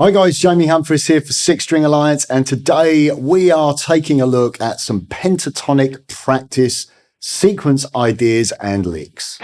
Hi guys, Jamie Humphries here for Six String Alliance, and today we are taking a look at some pentatonic practice, sequence ideas and licks.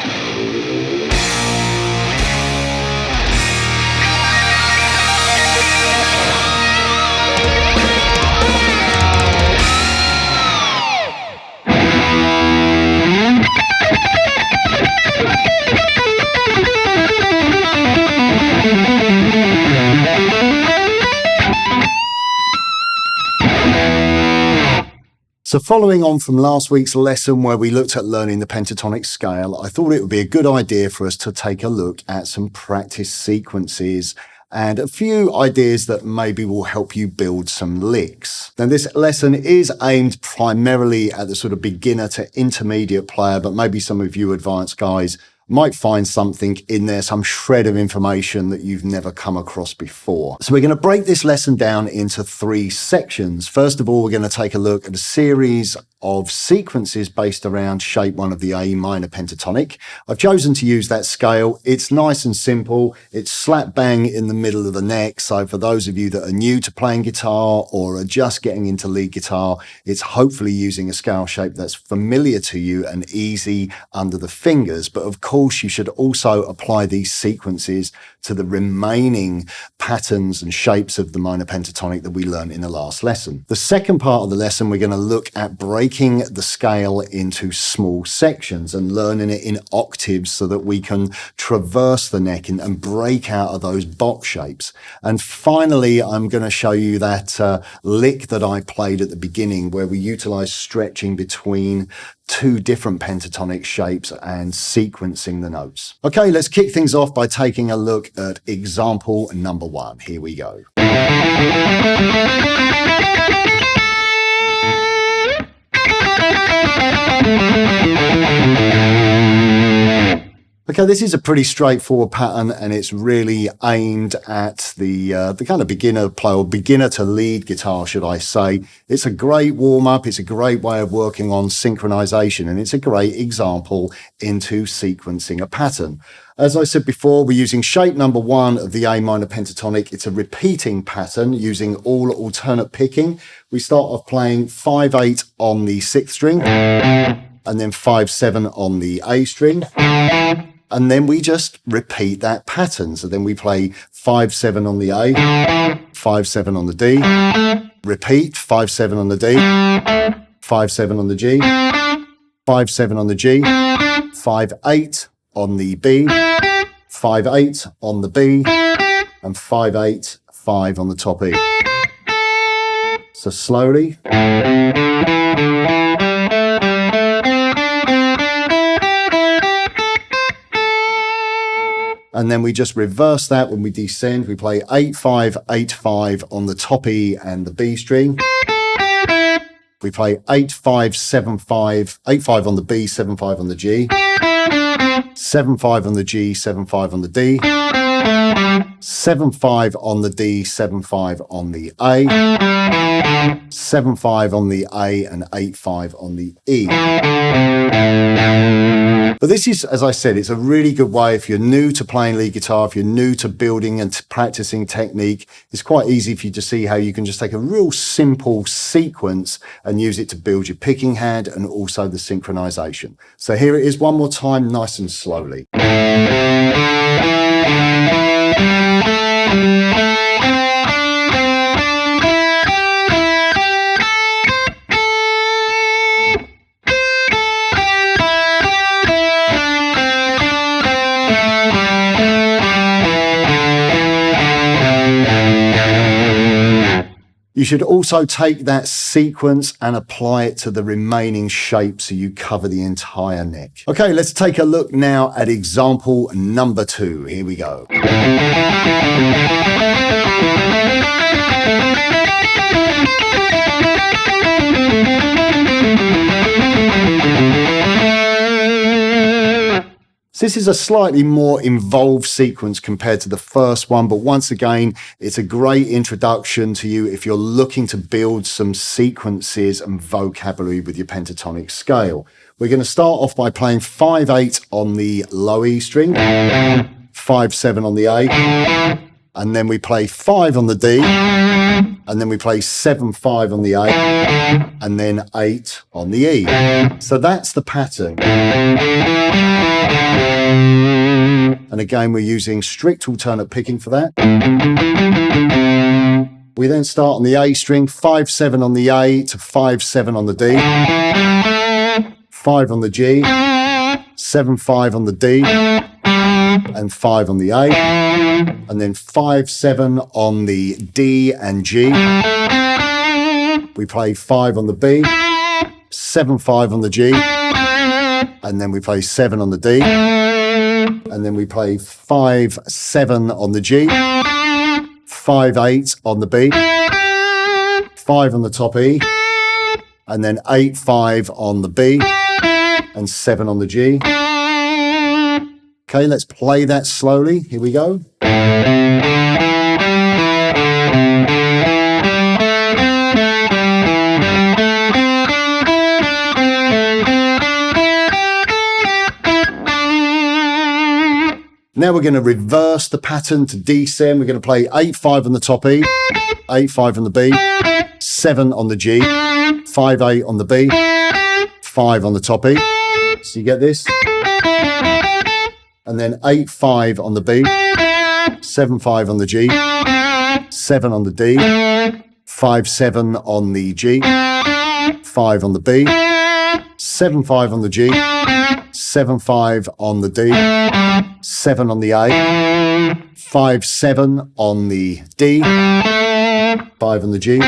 So following on from last week's lesson where we looked at learning the pentatonic scale, I thought it would be a good idea for us to take a look at some practice sequences and a few ideas that maybe will help you build some licks. Now this lesson is aimed primarily at the sort of beginner to intermediate player, but maybe some of you advanced guys might find something in there, some shred of information that you've never come across before. So we're going to break this lesson down into three sections. First of all, we're going to take a look at a series of sequences based around shape 1 of the A minor pentatonic. I've chosen to use that scale. It's nice and simple. It's slap bang in the middle of the neck. So for those of you that are new to playing guitar or are just getting into lead guitar, it's hopefully using a scale shape that's familiar to you and easy under the fingers. But of course, you should also apply these sequences to the remaining patterns and shapes of the minor pentatonic that we learned in the last lesson. The second part of the lesson, we're going to look at breaking the scale into small sections and learning it in octaves so that we can traverse the neck and break out of those box shapes. And finally, I'm going to show you that lick that I played at the beginning where we utilize stretching between two different pentatonic shapes and sequencing the notes. Okay, let's kick things off by taking a look at example number 1. Here we go. Okay, this is a pretty straightforward pattern and it's really aimed at the kind of beginner player, or beginner to lead guitar, should I say. It's a great warm-up, it's a great way of working on synchronization, and it's a great example into sequencing a pattern. As I said before, we're using shape number 1 of the A minor pentatonic. It's a repeating pattern using all alternate picking. We start off playing 5/8 on the 6th string, and then 5/7 on the A string. And then we just repeat that pattern. So then we play 5/7 on the A, 5/7 on the D, repeat 5/7 on the D, 5/7 on the G, 5/7 on the G, 5/8 on the B, 5/8 on the B, and 5/8, 5 on the top E. So slowly. And then we just reverse that when we descend. We play 8/5, 8/5 on the top E and the B string. We play 8/5, 7/5, 8/5 on the B, 7/5 on the G. 7/5 on the G, 7/5 on the D. 7/5 on the D, 7/5 on the A. 7/5 on the A and 8/5 on the E. But this is, as I said, it's a really good way if you're new to playing lead guitar, if you're new to building and practicing technique. It's quite easy for you to see how you can just take a real simple sequence and use it to build your picking hand and also the synchronization. So here it is one more time, nice and slowly. You should also take that sequence and apply it to the remaining shape so you cover the entire neck. Okay, let's take a look now at example number 2. Here we go. So this is a slightly more involved sequence compared to the first one, but once again, it's a great introduction to you if you're looking to build some sequences and vocabulary with your pentatonic scale. We're going to start off by playing 5/8 on the low E string, 5/7 on the A, and then we play 5 on the D, and then we play 7/5 on the A, and then 8 on the E. So that's the pattern. And again, we're using strict alternate picking for that. We then start on the A string, 5/7 on the A to 5/7 on the D, 5 on the G, 7/5 on the D, and 5 on the A, and then 5/7 on the D and G. We play 5 on the B, 7/5 on the G, and then we play 7 on the D, and then we play 5/7 on the G, 5/8 on the B, 5 on the top E, and then 8/5 on the B, and 7 on the G. Okay, let's play that slowly. Here we go. Now we're going to reverse the pattern to descend. We're going to play 8/5 on the top E, 8/5 on the B, 7 on the G, 5/8 on the B, 5 on the top E. So you get this? And then 8/5 on the B, 7/5 on the G, 7 on the D, 5/7 on the G, 5 on the B, 7/5 on the G, 7/5 on the D, 7 on the A, 5/7 on the D, 5 on the G,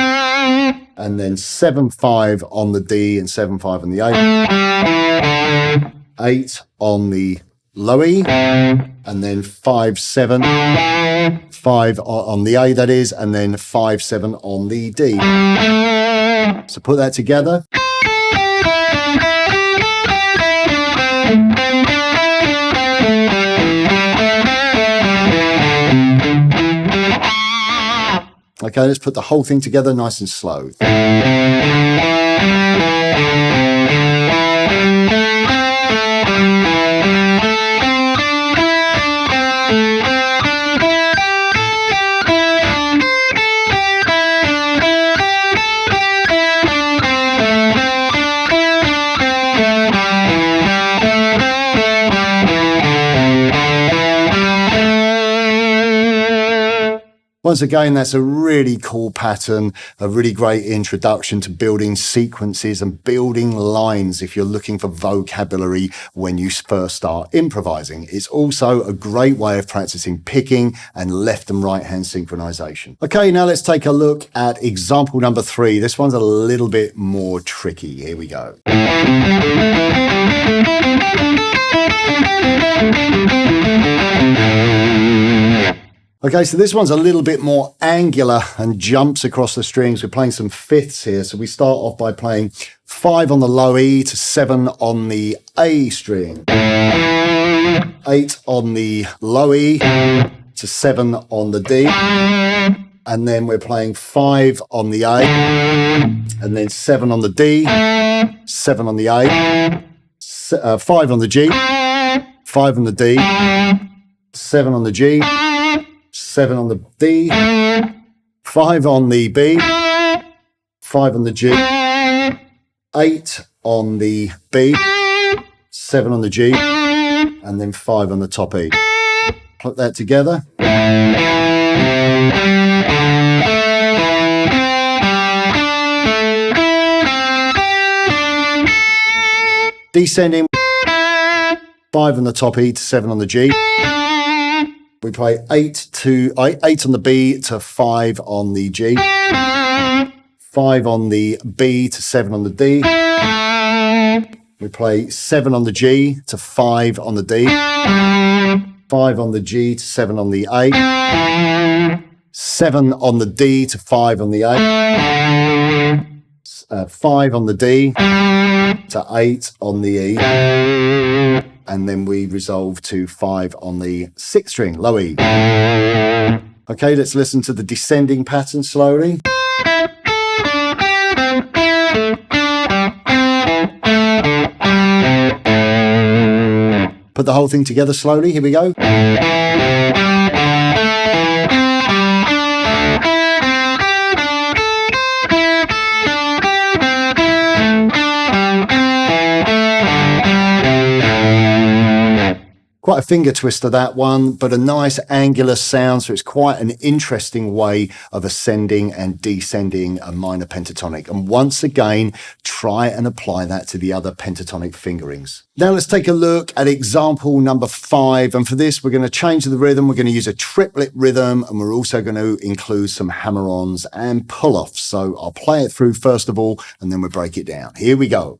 and then 7/5 on the D and 7/5 on the A, 8 on the low E, and then 5/7, 5 on the A that is, and then 5/7 on the D. So put that together. Okay, let's put the whole thing together nice and slow. Once again, that's a really cool pattern, a really great introduction to building sequences and building lines if you're looking for vocabulary when you first start improvising. It's also a great way of practicing picking and left and right hand synchronization. Okay, now let's take a look at example number 3. This one's a little bit more tricky. Here we go. Okay, so this one's a little bit more angular and jumps across the strings. We're playing some fifths here. So we start off by playing 5 on the low E to 7 on the A string, 8 on the low E to 7 on the D, and then we're playing 5 on the A, and then 7 on the D, 7 on the A, 5 on the G, 5 on the D, 7 on the G, 7 on the D, 5 on the B, 5 on the G, 8 on the B, 7 on the G, and then 5 on the top E. Put that together. Descending, 5 on the top E to 7 on the G. We play 8 on the B to 5 on the G, 5 on the B to 7 on the D. We play 7 on the G to 5 on the D, 5 on the G to 7 on the A, 7 on the D to 5 on the A, 5 on the D to 8 on the E, and then we resolve to 5 on the 6th string, low E. Okay, let's listen to the descending pattern slowly. Put the whole thing together slowly. Here we go. Quite a finger twister, that one, but a nice angular sound, so it's quite an interesting way of ascending and descending a minor pentatonic. And once again, try and apply that to the other pentatonic fingerings. Now let's take a look at example number 5, and for this we're going to change the rhythm. We're going to use a triplet rhythm, and we're also going to include some hammer-ons and pull-offs. So I'll play it through first of all, and then we'll break it down. Here we go.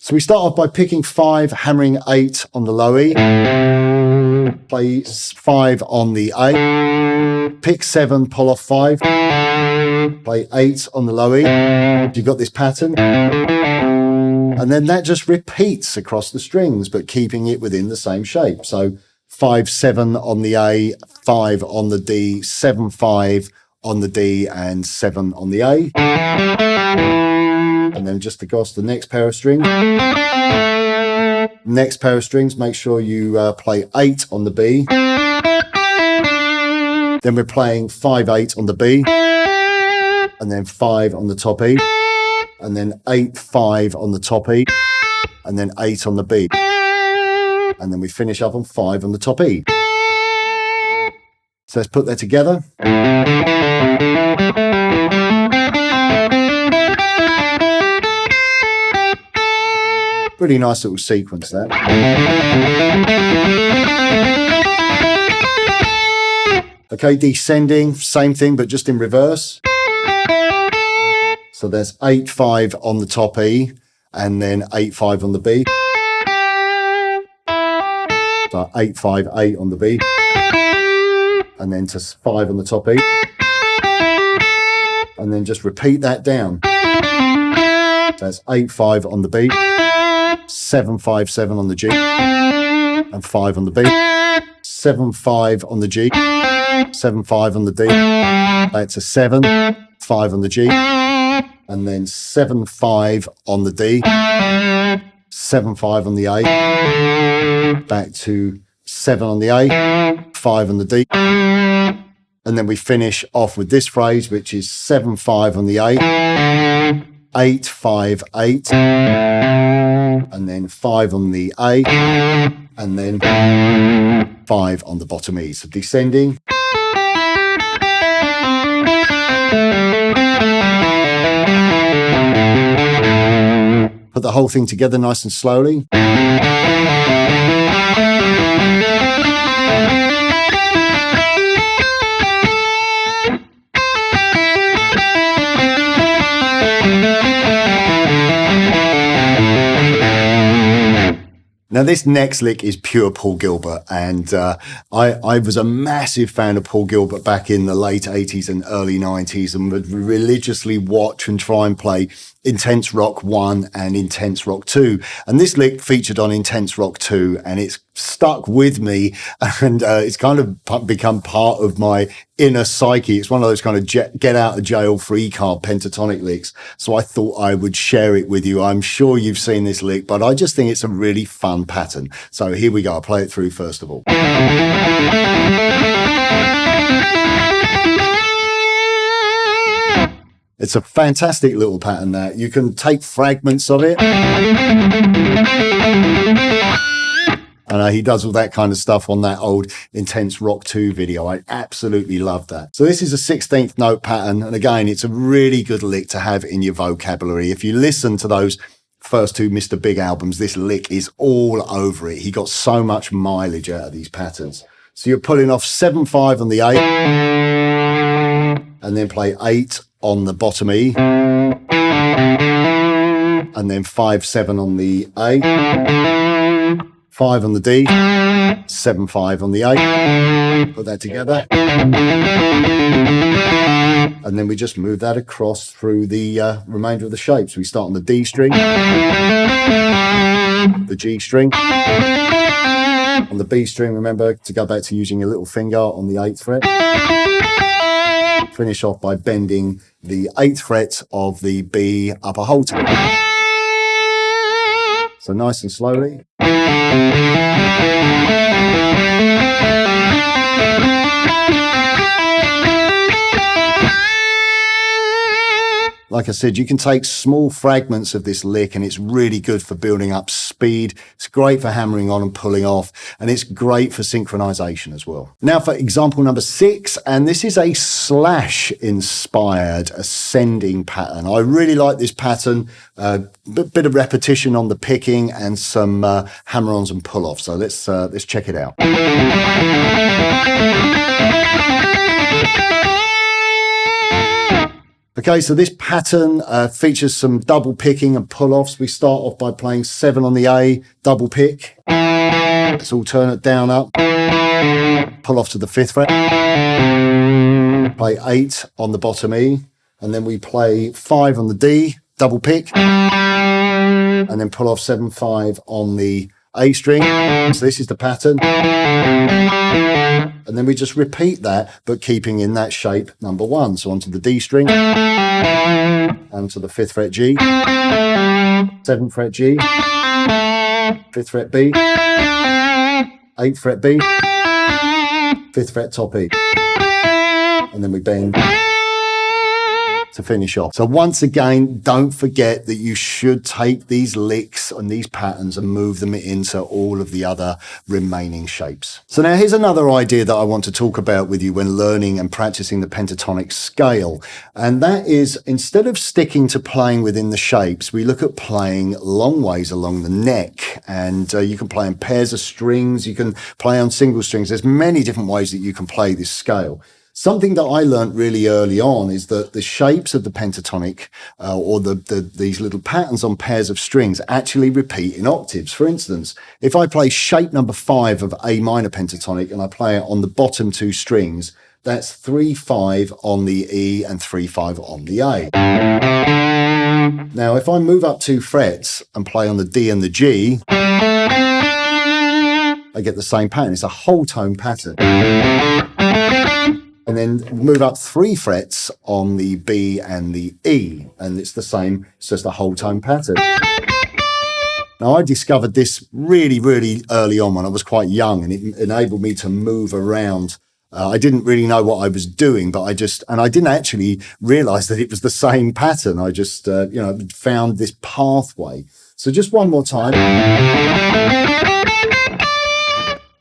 So we start off by picking 5, hammering 8 on the low E, play 5 on the A, pick 7, pull off 5, play 8 on the low E. You've got this pattern, and then that just repeats across the strings, but keeping it within the same shape. So 5, 7 on the A, 5 on the D, 7, 5 on the D, and 7 on the A. And then just across the next pair of strings. Next pair of strings, make sure you play 8 on the B. Then we're playing 5, 8 on the B. And then 5 on the top E. And then 8, 5 on the top E. And then 8 on the B. And then we finish up on 5 on the top E. So let's put that together. Pretty nice little sequence there. Okay, descending, same thing, but just in reverse. So there's 8, 5 on the top E, and then 8, 5 on the B. So 8, 5, 8 on the B, and then to 5 on the top E. And then just repeat that down. So that's 8, 5 on the B. 7, 5, 7 on the G, and 5 on the B, 7, 5 on the G, 7, 5 on the D, that's a 7, 5 on the G, and then 7, 5 on the D, 7, 5 on the A, back to 7 on the A, 5 on the D, and then we finish off with this phrase, which is 7, 5 on the A, 8, 5, 8, and then 5 on the A, and then 5 on the bottom E. So descending. Put the whole thing together nice and slowly. Now, this next lick is pure Paul Gilbert, and I was a massive fan of Paul Gilbert back in the late 80s and early 90s, and would religiously watch and try and play Intense Rock 1 and Intense Rock 2. And this lick featured on Intense Rock 2, and it's stuck with me, and it's kind of become part of my inner psyche. It's one of those kind of get out of jail free card pentatonic licks. So I thought I would share it with you. I'm sure you've seen this lick, but I just think it's a really fun pattern. So here we go. I'll play it through first of all. It's a fantastic little pattern that you can take fragments of it. And he does all that kind of stuff on that old Intense Rock 2 video. I absolutely love that. So this is a 16th note pattern. And again, it's a really good lick to have in your vocabulary. If you listen to those first 2 Mr. Big albums, this lick is all over it. He got so much mileage out of these patterns. So you're pulling off 7, 5 on the A, and then play 8 on the bottom E, and then 5, 7 on the A, 5 on the D, 7, 5 on the A. Put that together. And then we just move that across through the remainder of the shapes. We start on the D string, the G string. On the B string, remember to go back to using your little finger on the 8th fret. Finish off by bending the 8th fret of the B upper whole tone. So nice and slowly. Like I said, you can take small fragments of this lick and it's really good for building up speed. It's great for hammering on and pulling off, and it's great for synchronization as well. Now for example number 6, and this is a slash inspired ascending pattern. I really like this pattern, bit of repetition on the picking and some hammer-ons and pull-offs. So let's check it out. Okay, so this pattern features some double picking and pull-offs. We start off by playing 7 on the A, double pick. Let's alternate down, up. Pull off to the 5th fret. Play 8 on the bottom E. And then we play 5 on the D, double pick. And then pull off 7, 5 on the A string. So this is the pattern. And then we just repeat that, but keeping in that shape number 1. So onto the D string, and to the 5th fret G, 7th fret G, 5th fret B, 8th fret B, 5th fret top E. And then we bend to finish off. So once again, don't forget that you should take these licks and these patterns and move them into all of the other remaining shapes. So now here's another idea that I want to talk about with you when learning and practicing the pentatonic scale. And that is, instead of sticking to playing within the shapes, we look at playing long ways along the neck. And you can play in pairs of strings, you can play on single strings. There's many different ways that you can play this scale. Something that I learned really early on is that the shapes of the pentatonic or these little patterns on pairs of strings actually repeat in octaves. For instance, if I play shape number 5 of A minor pentatonic and I play it on the bottom 2 strings, that's 3, 5 on the E and 3, 5 on the A. Now, if I move up 2 frets and play on the D and the G, I get the same pattern. It's a whole tone pattern. And then move up 3 frets on the B and the E, and it's the same, it's just a whole tone pattern. Now, I discovered this really, really early on when I was quite young, and it enabled me to move around. I didn't really know what I was doing, but I didn't actually realize that it was the same pattern. I just, found this pathway. So just one more time.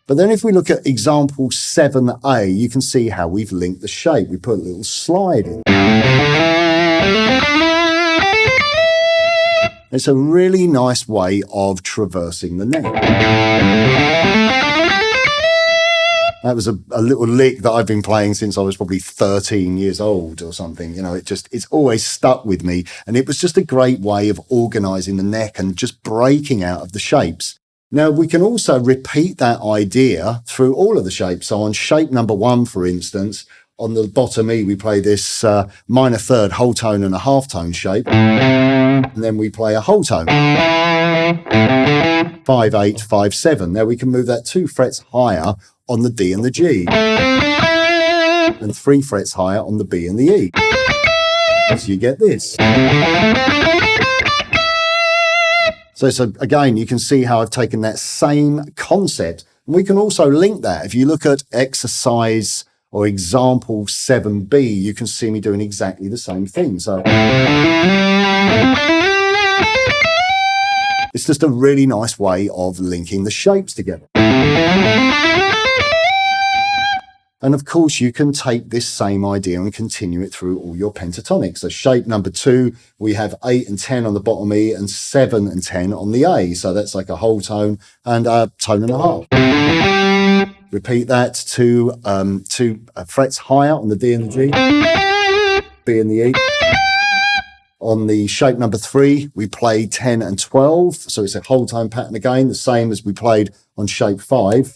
But then if we look at example 7A, you can see how we've linked the shape. We put a little slide in. It's a really nice way of traversing the neck. That was a little lick that I've been playing since I was probably 13 years old or something. You know, it's always stuck with me. And it was just a great way of organizing the neck and just breaking out of the shapes. Now, we can also repeat that idea through all of the shapes. So on shape number 1, for instance, on the bottom E, we play this minor third whole tone and a half tone shape. And then we play a whole tone. 5, 8, 5, 7. Now we can move that 2 frets higher on the D and the G. And 3 frets higher on the B and the E. So you get this. So again, you can see how I've taken that same concept. And we can also link that. If you look at exercise or example 7B, you can see me doing exactly the same thing. So it's just a really nice way of linking the shapes together. And of course, you can take this same idea and continue it through all your pentatonics. So shape number 2, we have 8 and 10 on the bottom E and 7 and 10 on the A. So that's like a whole tone and a tone and a half. Repeat that to 2 frets higher on the D and the G, B and the E. On the shape number 3, we play 10 and 12. So it's a whole tone pattern again, the same as we played on shape 5.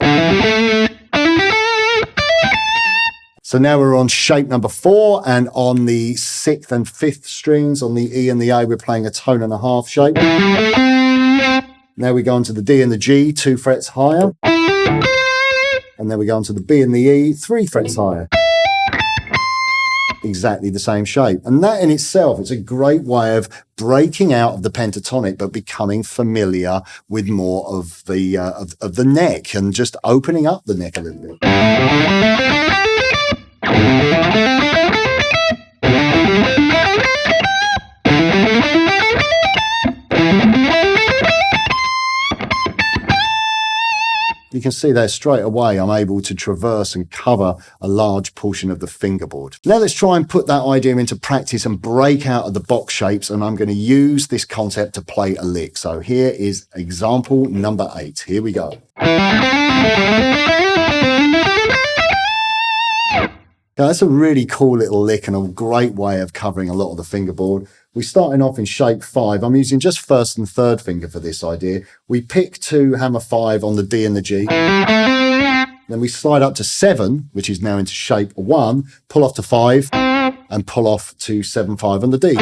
So now we're on shape number 4, and on the 6th and 5th strings, on the E and the A, we're playing a tone and a half shape. Now we go on to the D and the G, 2 frets higher. And then we go on to the B and the E, 3 frets higher. Exactly the same shape. And that in itself is a great way of breaking out of the pentatonic, but becoming familiar with more of the neck and just opening up the neck a little bit. you can see there straight away, I'm able to traverse and cover a large portion of the fingerboard. Now let's try and put that idea into practice and break out of the box shapes, and I'm going to use this concept to play a lick. So here is example number 8. Here we go. Now, that's a really cool little lick and a great way of covering a lot of the fingerboard. We're starting off in shape 5. I'm using just first and third finger for this idea. We pick to hammer 5 on the D and the G. Then we slide up to 7, which is now into shape 1, pull off to 5, and pull off to 7-5 on the D.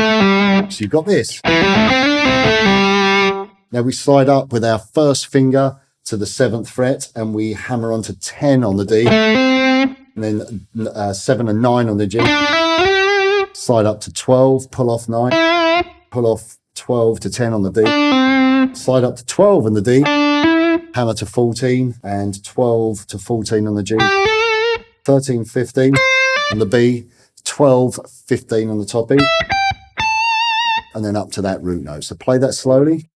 So you've got this. Now we slide up with our first finger to the 7th fret, and we hammer onto 10 on the D. And then 7 and 9 on the G. Slide up to 12, pull off 9, pull off 12 to 10 on the D. Slide up to 12 on the D, hammer to 14, and 12 to 14 on the G. 13, 15 on the B, 12, 15 on the top E, and then up to that root note. So play that slowly.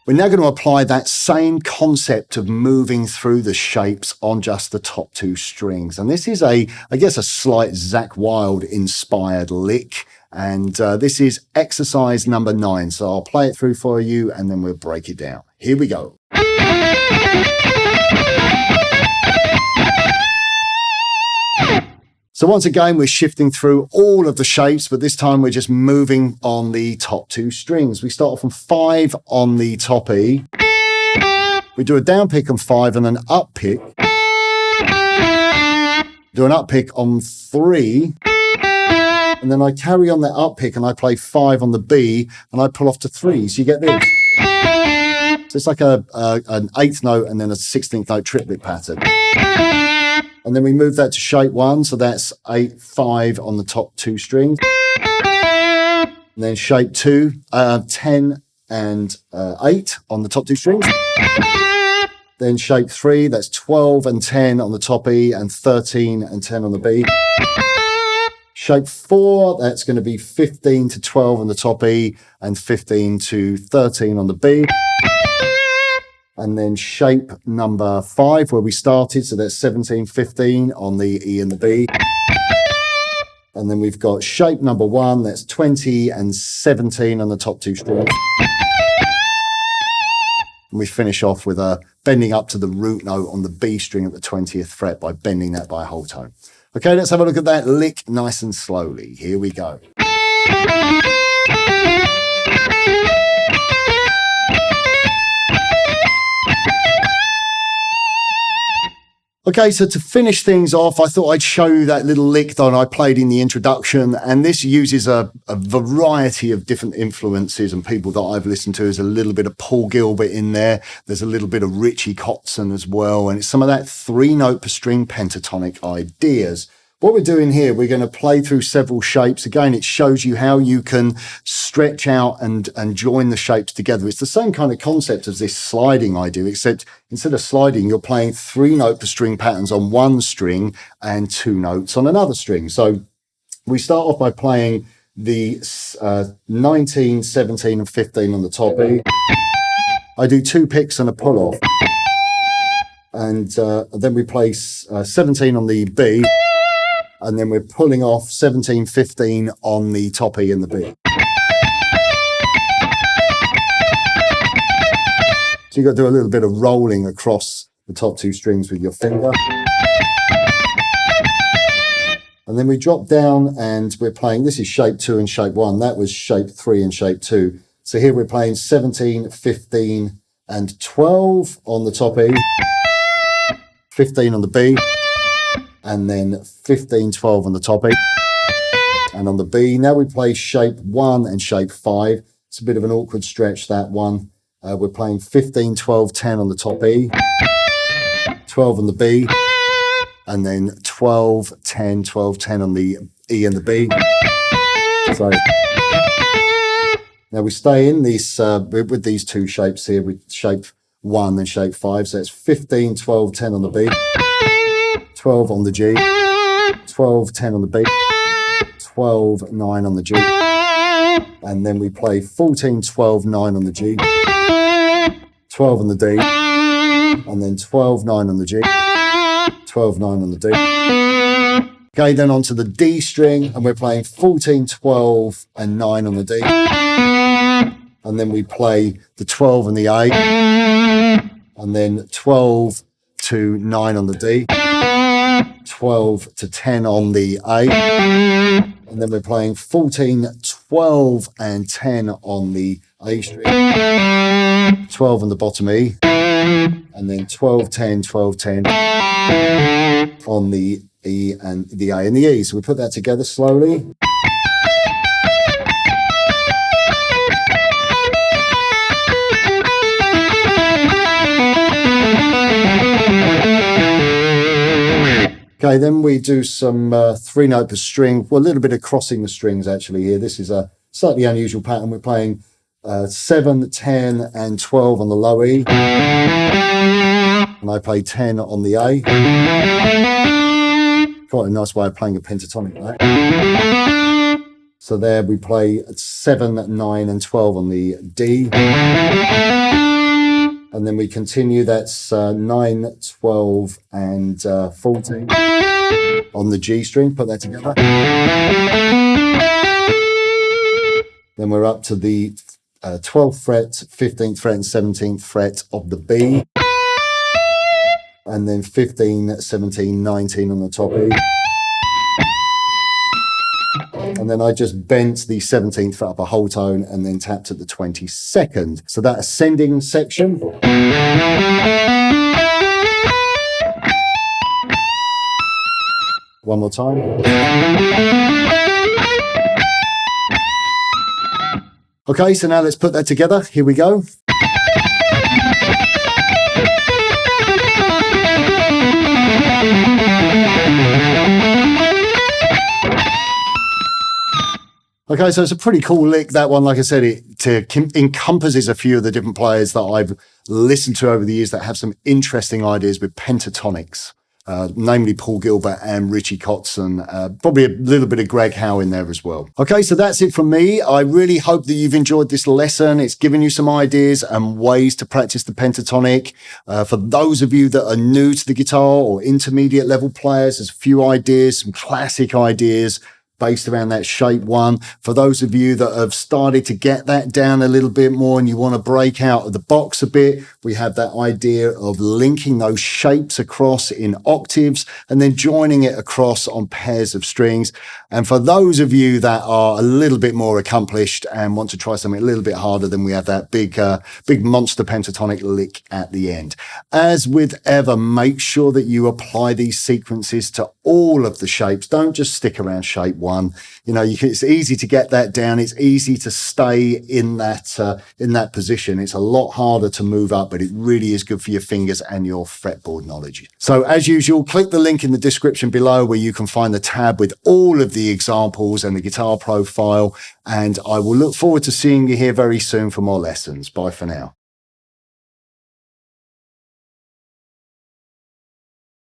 We're now going to apply that same concept of moving through the shapes on just the top 2 strings. And this is I guess a slight Zakk Wylde inspired lick. And this is exercise number 9. So I'll play it through for you and then we'll break it down. Here we go. So once again, we're shifting through all of the shapes, but this time we're just moving on the top 2 strings. We start off from 5 on the top E. We do a down pick on 5 and an up pick. Do an up pick on 3. And then I carry on that up pick and I play 5 on the B and I pull off to 3. So you get this. So it's like an 8th note and then a 16th note triplet pattern. And then we move that to shape 1, so that's 8, 5 on the top 2 strings. And then shape 2, 10 and 8 on the top 2 strings. Then shape 3, that's 12 and 10 on the top E and 13 and 10 on the B. Shape 4, that's going to be 15 to 12 on the top E and 15 to 13 on the B. And then shape number 5, where we started, so that's 17, 15 on the E and the B. And then we've got shape number 1, that's 20 and 17 on the top 2 strings. And we finish off with a bending up to the root note on the B string at the 20th fret by bending that by a whole tone. Okay, let's have a look at that lick nice and slowly. Here we go. Okay, so to finish things off, I thought I'd show you that little lick that I played in the introduction, and this uses a variety of different influences and people that I've listened to. There's a little bit of Paul Gilbert in there, there's a little bit of Richie Kotzen as well, and it's some of that 3-note per string pentatonic ideas. What we're doing here, we're going to play through several shapes. Again, it shows you how you can stretch out and join the shapes together. It's the same kind of concept as this sliding idea, except instead of sliding, you're playing 3-note per string patterns on one string and 2 notes on another string. So we start off by playing the 19, 17 and 15 on the top E. I do 2 picks and a pull off. And then we play 17 on the B. And then we're pulling off 17, 15 on the top E and the B. So you've got to do a little bit of rolling across the top 2 strings with your finger. And then we drop down and we're playing, this is shape 2 and shape 1. That was shape 3 and shape 2. So here we're playing 17, 15 and 12 on the top E, 15 on the B, and then 15, 12 on the top E, and on the B. Now we play shape 1 and shape 5. It's a bit of an awkward stretch, that one. We're playing 15, 12, 10 on the top E, 12 on the B, and then 12, 10, 12, 10 on the E and the B. So now we stay in this with these 2 shapes here, with shape 1 and shape 5. So it's 15, 12, 10 on the B, 12 on the G, 12, 10 on the B, 12, 9 on the G. and then we play 14, 12, 9 on the G, 12 on the D, and then 12, 9 on the G, 12, 9 on the D. Okay, then onto the D string, and we're playing 14, 12, and 9 on the D. And then we play the 12 on the A, and then 12 to 9 on the D, 12 to 10 on the A, and then we're playing 14, 12, and 10 on the A string, 12 on the bottom E, and then 12, 10, 12, 10 on the E and the A and the E. So we put that together slowly. Okay, then we do some 3-note per string. Well, a little bit of crossing the strings actually here. This is a slightly unusual pattern. We're playing 7, 10, and 12 on the low E. And I play 10 on the A. Quite a nice way of playing a pentatonic, right? So there we play 7, 9, and 12 on the D. And then we continue, that's 9, 12, and 14 on the G string, put that together. Then we're up to the 12th fret, 15th fret, and 17th fret of the B. And then 15, 17, 19 on the top E. And then I just bent the 17th fret up a whole tone and then tapped at the 22nd. So that ascending section. One more time. Okay, so now let's put that together. Here we go. Okay, so it's a pretty cool lick, that one. Like I said, it encompasses a few of the different players that I've listened to over the years that have some interesting ideas with pentatonics, namely Paul Gilbert and Richie Kotzen, probably a little bit of Greg Howe in there as well. Okay, so that's it from me. I really hope that you've enjoyed this lesson. It's given you some ideas and ways to practice the pentatonic. For those of you that are new to the guitar or intermediate level players, there's a few ideas, some classic ideas based around that shape one. For those of you that have started to get that down a little bit more and you want to break out of the box a bit, we have that idea of linking those shapes across in octaves and then joining it across on pairs of strings. And for those of you that are a little bit more accomplished and want to try something a little bit harder, then we have that big monster pentatonic lick at the end. As with ever, make sure that you apply these sequences to all of the shapes. Don't just stick around shape one. You know, it's easy to get that down. It's easy to stay in that position. It's a lot harder to move up, but it really is good for your fingers and your fretboard knowledge. So as usual, click the link in the description below where you can find the tab with all of the examples and the guitar profile. And I will look forward to seeing you here very soon for more lessons. Bye for now.